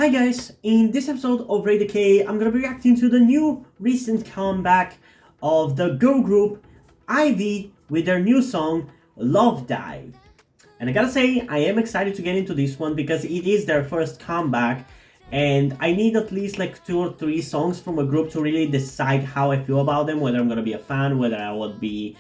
Hi guys, in this episode of Radio K, I'm gonna be reacting to the new recent comeback of the girl group Ivy with their new song Love Dive. And I gotta say, I am excited to get into this one because it is their first comeback and I need at least like 2 or 3 songs from a group to really decide how I feel about them, whether I'm gonna be a fan, whether I would be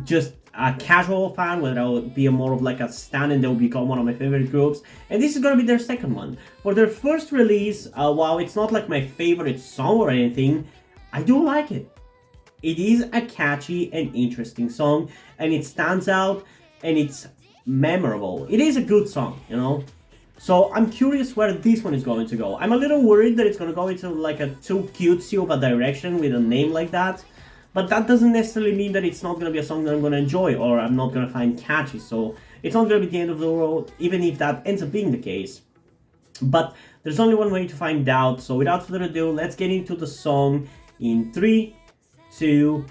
just a casual fan, whether I would be a more of like a stan and they'll become one of my favorite groups. And this is gonna be their second one. For their first release, while it's not like my favorite song or anything, I do like it. It is a catchy and interesting song, and it stands out and it's memorable. It is a good song, you know? So I'm curious where this one is going to go. I'm a little worried that it's gonna go into like a too cutesy of a direction with a name like that. But that doesn't necessarily mean that it's not going to be a song that I'm going to enjoy or I'm not going to find catchy. So it's not going to be the end of the world, even if that ends up being the case. But there's only one way to find out. So without further ado, let's get into the song in 3, 2,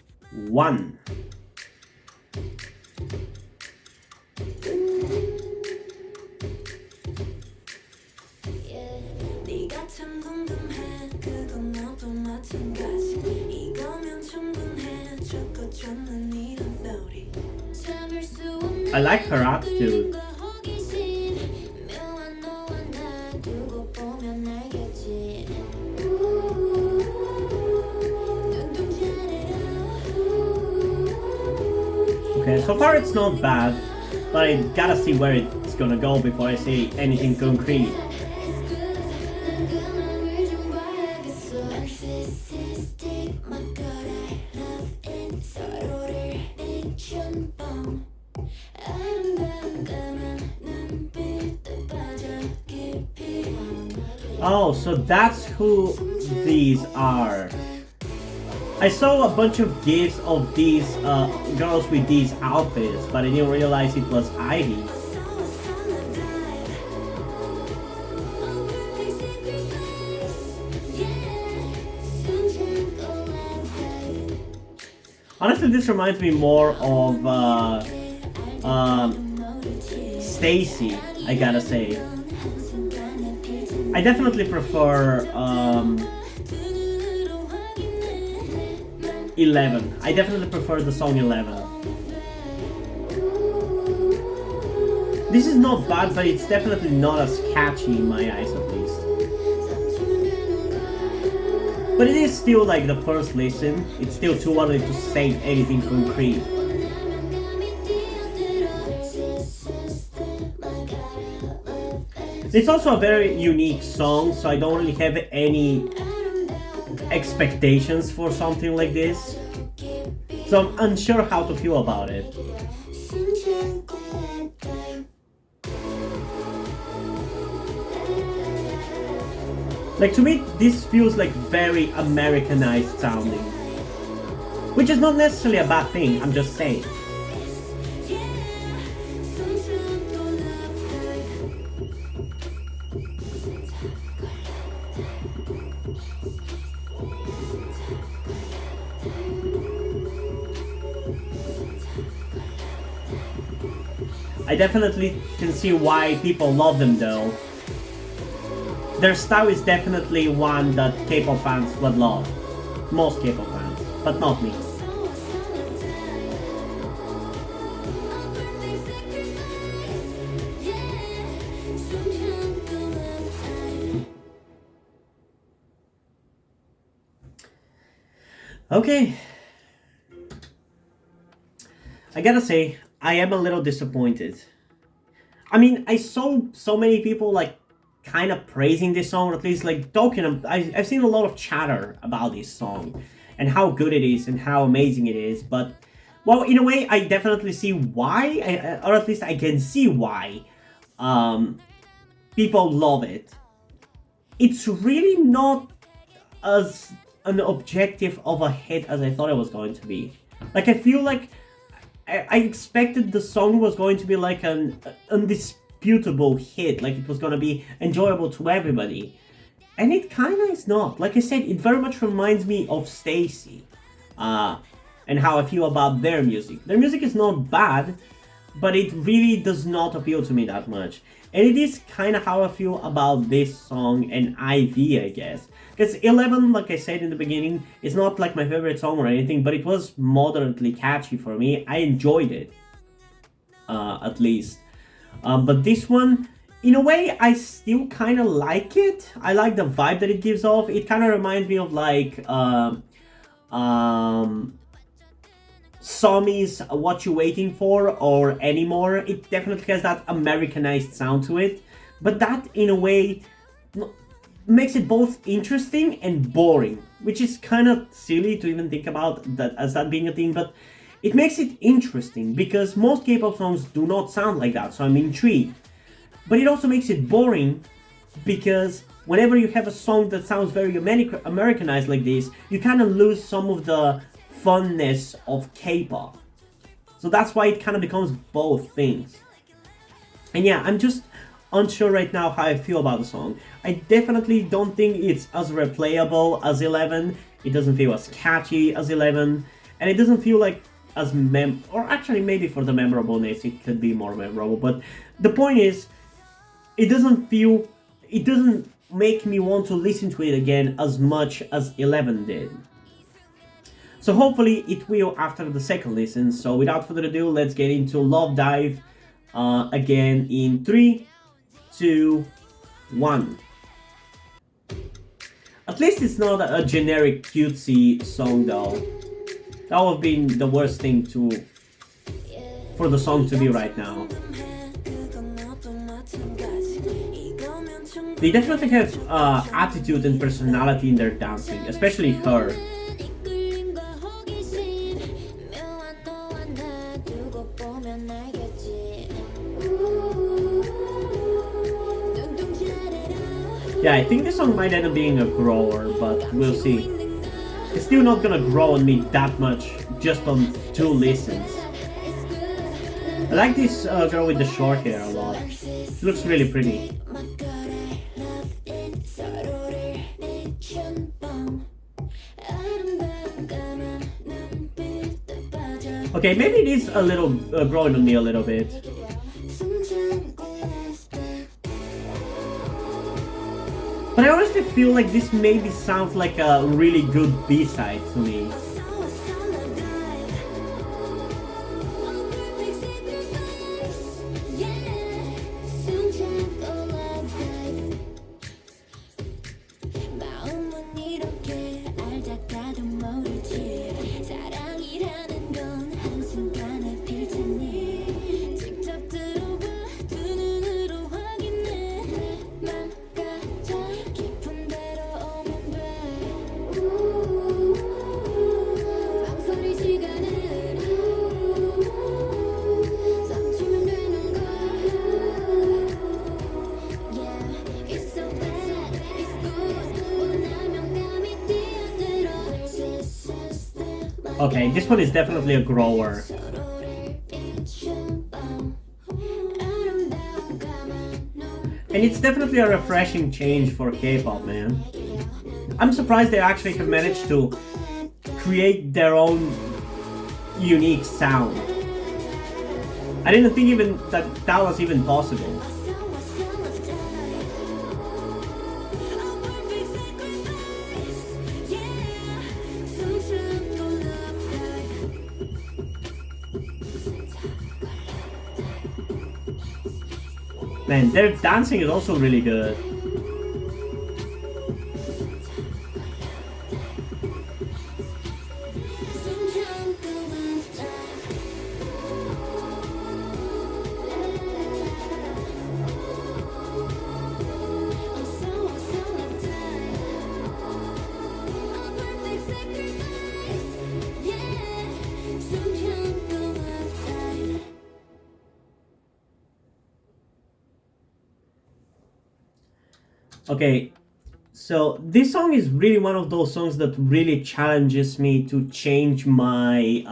1. I like her attitude. Okay, so far it's not bad, but I gotta see where it's gonna go before I say anything concrete. Oh, so that's who these are. I saw a bunch of gifs of these girls with these outfits, but I didn't realize it was Ivy. Honestly, this reminds me more of Stacy, I gotta say. I definitely prefer 11. I definitely prefer the song 11. This is not bad, but it's definitely not as catchy in my eyes at least. But it is still like the first listen. It's still too early to say anything concrete. It's also a very unique song, so I don't really have any expectations for something like this. So I'm unsure how to feel about it. Like, to me, this feels like very Americanized sounding. Which is not necessarily a bad thing, I'm just saying. I definitely can see why people love them though. Their style is definitely one that K-pop fans would love. Most K-pop fans, but not me. Okay. I gotta say, I am a little disappointed. I mean, I saw so many people like kind of praising this song, or at least like talking. I've seen a lot of chatter about this song and how good it is and how amazing it is. But, well, in a way, I definitely see why, or at least I can see why people love it. It's really not as an objective of a hit as I thought it was going to be. Like, I feel like I expected the song was going to be like an undisputable hit, like it was going to be enjoyable to everybody. And it kind of is not. Like I said, it very much reminds me of Stacy and how I feel about their music. Their music is not bad, but it really does not appeal to me that much. And it is kind of how I feel about this song and IV, I guess. Because 11, like I said in the beginning, is not like my favorite song or anything, but it was moderately catchy for me. I enjoyed it, at least. But this one, in a way, I still kind of like it. I like the vibe that it gives off. It kind of reminds me of like Somi's What You Waiting For or Anymore. It definitely has that Americanized sound to it, but that in a way makes it both interesting and boring, which is kind of silly to even think about that as that being a thing, but it makes it interesting because most K-pop songs do not sound like that, so I'm intrigued. But it also makes it boring because whenever you have a song that sounds very Americanized like this, you kind of lose some of the funness of K-pop. So that's why it kind of becomes both things. And yeah, I'm just unsure right now how I feel about the song. I definitely don't think it's as replayable as 11. It doesn't feel as catchy as 11. And it doesn't feel like as or actually maybe for the memorableness it could be more memorable. But the point is, it doesn't make me want to listen to it again as much as 11 did. So hopefully it will after the second listen. So without further ado, let's get into Love Dive again in 3, 2, 1. At least it's not a generic cutesy song though. That would have been the worst thing for the song to be right now. They definitely have attitude and personality in their dancing, especially her. Yeah, I think this song might end up being a grower, but we'll see. It's still not gonna grow on me that much just on 2 listens. I like this girl with the short hair a lot. She looks really pretty. Okay, maybe it is a little growing on me a little bit. But I honestly feel like this maybe sounds like a really good B-side to me. Okay, this one is definitely a grower. And it's definitely a refreshing change for K-pop, man. I'm surprised they actually have managed to create their own unique sound. I didn't think even that was even possible. Man, their dancing is also really good. Okay, so this song is really one of those songs that really challenges me to change my,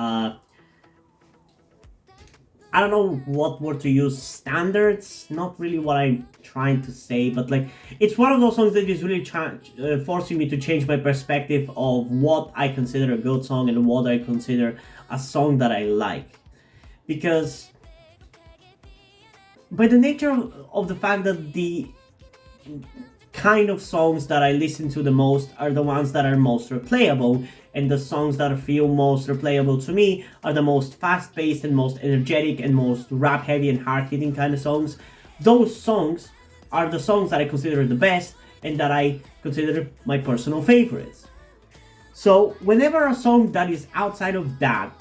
I don't know what word to use, standards? Not really what I'm trying to say, but like, it's one of those songs that is really forcing me to change my perspective of what I consider a good song and what I consider a song that I like. Because by the nature of the fact that the kind of songs that I listen to the most are the ones that are most replayable, and the songs that feel most replayable to me are the most fast-paced and most energetic and most rap-heavy and hard-hitting kind of songs. Those songs are the songs that I consider the best and that I consider my personal favorites. So whenever a song that is outside of that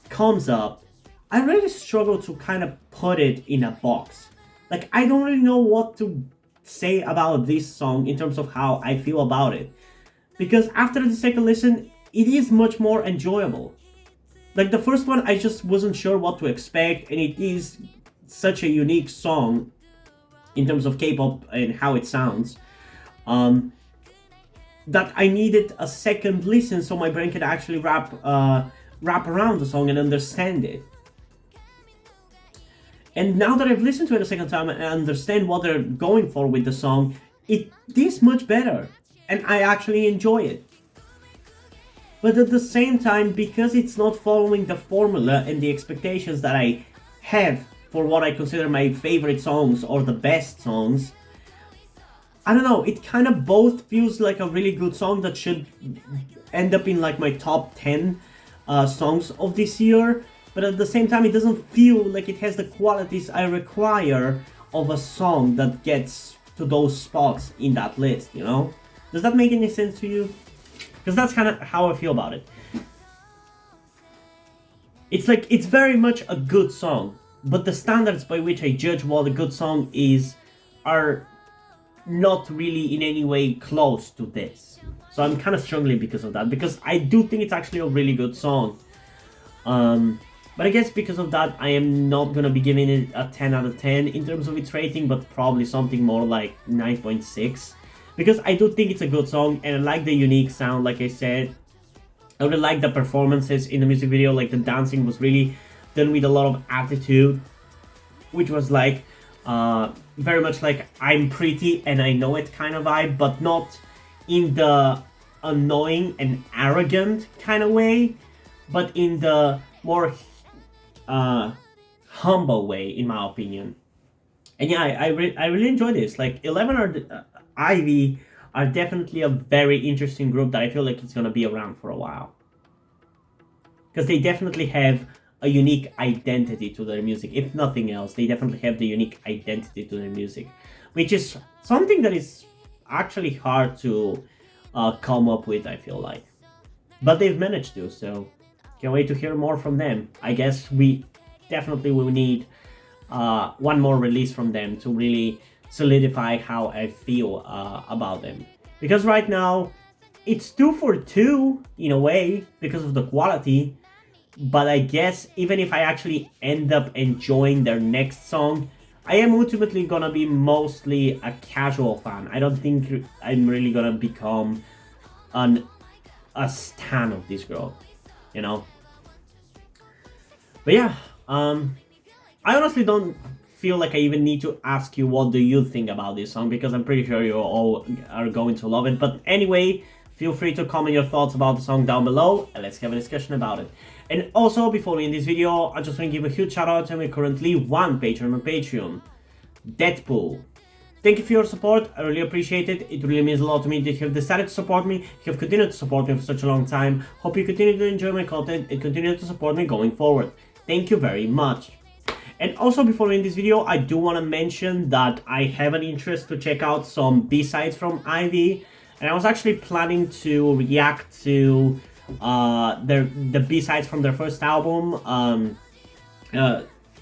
comes up, I really struggle to kind of put it in a box. Like, I don't really know what to say about this song in terms of how I feel about it. Because after the second listen, it is much more enjoyable. Like, the first one, I just wasn't sure what to expect, and it is such a unique song in terms of K-pop and how it sounds, that I needed a second listen so my brain could actually wrap around the song and understand it. And now that I've listened to it a second time and I understand what they're going for with the song, it is much better, and I actually enjoy it. But at the same time, because it's not following the formula and the expectations that I have for what I consider my favorite songs or the best songs, I don't know, it kind of both feels like a really good song that should end up in like my top 10 songs of this year, but at the same time it doesn't feel like it has the qualities I require of a song that gets to those spots in that list, you know? Does that make any sense to you? Because that's kind of how I feel about it. It's like, it's very much a good song, but the standards by which I judge what a good song is are not really in any way close to this. So I'm kind of struggling because of that, because I do think it's actually a really good song. But I guess because of that, I am not gonna be giving it a 10 out of 10 in terms of its rating, but probably something more like 9.6. Because I do think it's a good song, and I like the unique sound, like I said. I really like the performances in the music video, like the dancing was really done with a lot of attitude, which was like, very much like I'm pretty and I know it kind of vibe, but not in the annoying and arrogant kind of way, but in the more humble way, in my opinion. And yeah, I really enjoy this. Like, 11 or IVE are definitely a very interesting group that I feel like it's gonna be around for a while, because they definitely have a unique identity to their music. If nothing else, they definitely have the unique identity to their music, which is something that is actually hard to come up with, I feel like. But they've managed to, so can't wait to hear more from them. I guess we definitely will need one more release from them to really solidify how I feel about them. Because right now, it's 2 for 2 in a way because of the quality. But I guess even if I actually end up enjoying their next song, I am ultimately gonna be mostly a casual fan. I don't think I'm really gonna become a stan of this girl, you know? But yeah, I honestly don't feel like I even need to ask you what do you think about this song, because I'm pretty sure you all are going to love it. But anyway, feel free to comment your thoughts about the song down below, and let's have a discussion about it. And also, before we end this video, I just want to give a huge shout out to my currently one patron on Patreon, Deadpool. Thank you for your support, I really appreciate it. It really means a lot to me that you have decided to support me, you have continued to support me for such a long time. Hope you continue to enjoy my content and continue to support me going forward. Thank you very much. And also, before we end this video, I do want to mention that I have an interest to check out some B-sides from IVE, and I was actually planning to react to the B-sides from their first album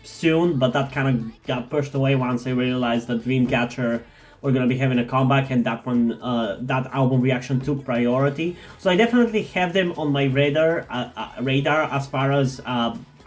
soon, but that kind of got pushed away once I realized that Dreamcatcher were gonna be having a comeback, and that one, that album reaction took priority. So I definitely have them on my radar as far as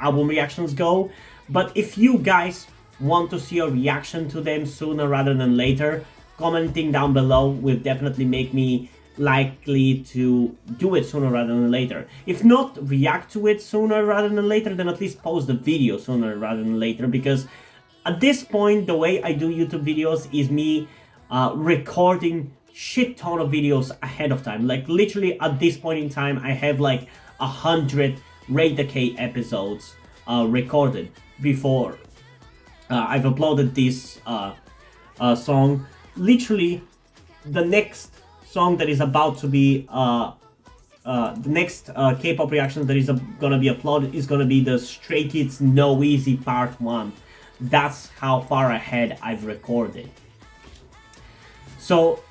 album reactions go. But if you guys want to see a reaction to them sooner rather than later, commenting down below will definitely make me likely to do it sooner rather than later. If not react to it sooner rather than later, then at least post the video sooner rather than later, because at this point the way I do YouTube videos is me recording shit ton of videos ahead of time. Like, literally at this point in time I have like 100 Rate the K episodes recorded before I've uploaded this song. Literally, the next song that is about to be the next K-pop reaction that is gonna be uploaded is gonna be the Stray Kids No Easy Part 1. That's how far ahead I've recorded. So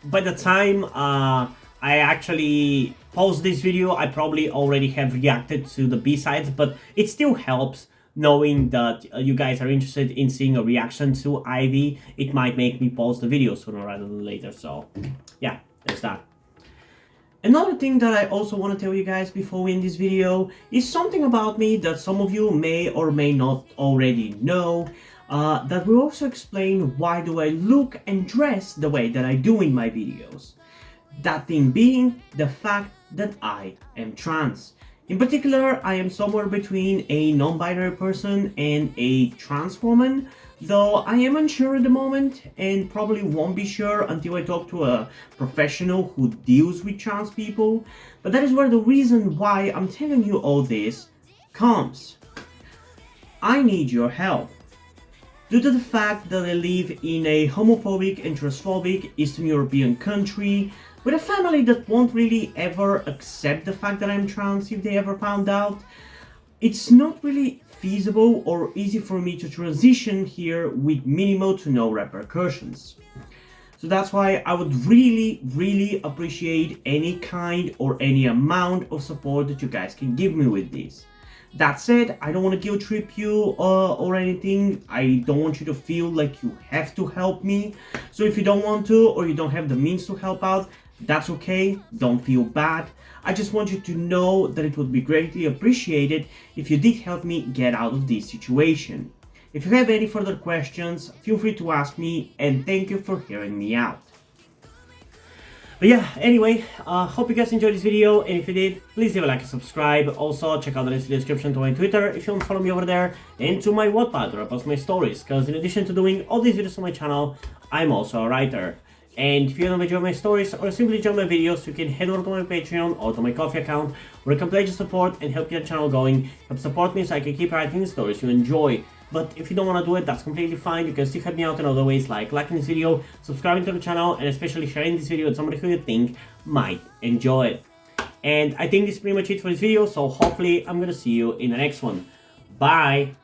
by the time I actually post this video, I probably already have reacted to the B-sides, but it still helps knowing that you guys are interested in seeing a reaction to Ivy. It might make me post the video sooner rather than later, so yeah, there's that. Another thing that I also want to tell you guys before we end this video is something about me that some of you may or may not already know, that will also explain why do I look and dress the way that I do in my videos. That thing being the fact that I am trans. In particular, I am somewhere between a non-binary person and a trans woman, though I am unsure at the moment and probably won't be sure until I talk to a professional who deals with trans people. But that is where the reason why I'm telling you all this comes. I need your help. Due to the fact that I live in a homophobic and transphobic Eastern European country, with a family that won't really ever accept the fact that I'm trans if they ever found out, it's not really feasible or easy for me to transition here with minimal to no repercussions. So that's why I would really appreciate any kind or any amount of support that you guys can give me with this. That said, I don't want to guilt trip you or anything. I don't want you to feel like you have to help me. So if you don't want to or you don't have the means to help out, that's okay, don't feel bad. I just want you to know that it would be greatly appreciated if you did help me get out of this situation. If you have any further questions, feel free to ask me, and thank you for hearing me out. But yeah, anyway, hope you guys enjoyed this video, and if you did, please leave a like and subscribe. Also, check out the link in the description to my Twitter if you want to follow me over there, and to my Wattpad where I post my stories, because in addition to doing all these videos on my channel, I'm also a writer. And if you don't enjoy my stories or simply enjoy my videos, you can head over to my Patreon or to my Coffee account where I can pledge your support and help get the channel going. Help support me so I can keep writing the stories you enjoy. But if you don't want to do it, that's completely fine. You can still help me out in other ways like liking this video, subscribing to the channel, and especially sharing this video with somebody who you think might enjoy it. And I think this is pretty much it for this video, so hopefully I'm gonna see you in the next one. Bye!